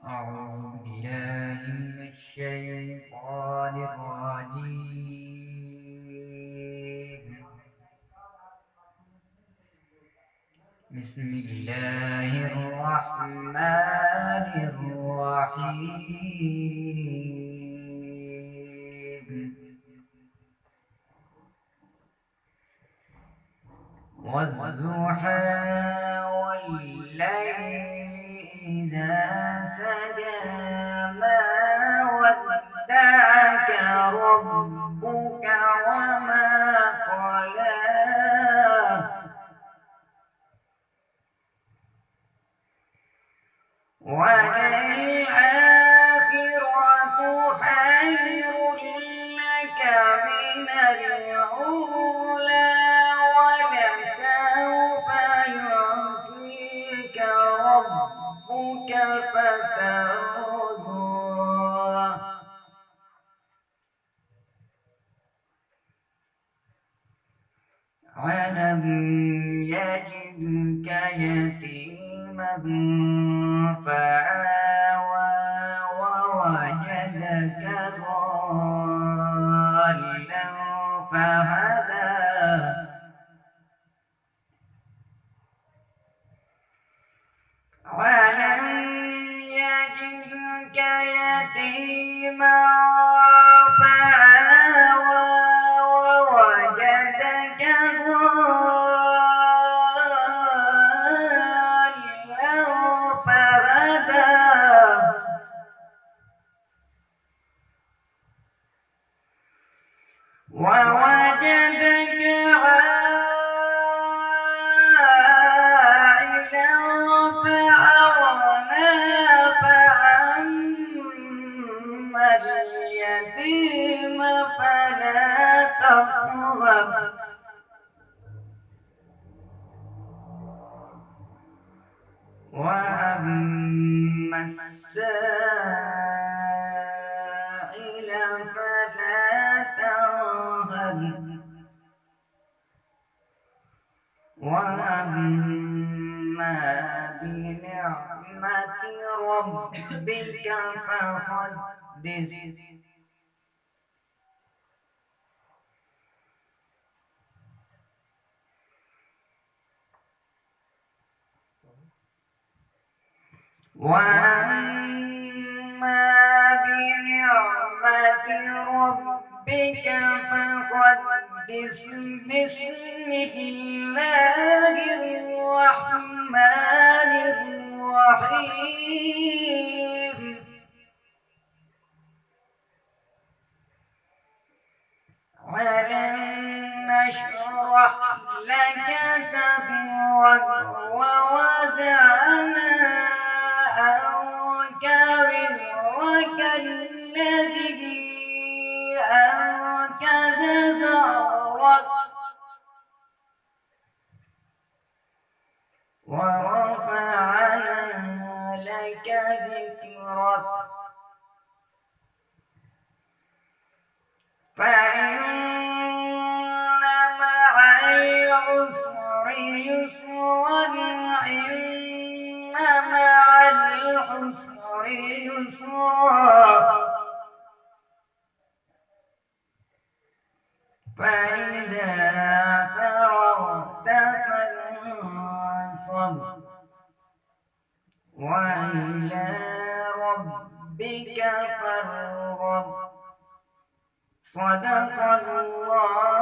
أعوذ بالله من الشيطان الرجيم. بسم الله الرحمن الرحيم. والضحى والليل إذا سجى ما ودعك ربك وما قلى وللآخرة خير لك من الأولى ولسوف يعطيك ربك فترضى. ألم يجدك يتيما فآوى ووجدك ضالا فهدى ألم يجدك يتيما فآوى ووجدك ضالا فهدى ووجدك عائلا فأغنى فأما اليتيم فلا تقهر وأما السائل فلا تنهر وأما بنعمة ربك فحدث. وأما بنعمة ربك فحدث. بسم الله الرحمن الرحيم. ألم نشرح لك صدرك ووضعنا عنك وزرك الذي أنقض ظهرك ورفعنا لك ذكرك فإن مع العسر يسرا إن مع العسر يسرا فإذا فرغت فانصب وإلى ربك فارغب. صدق الله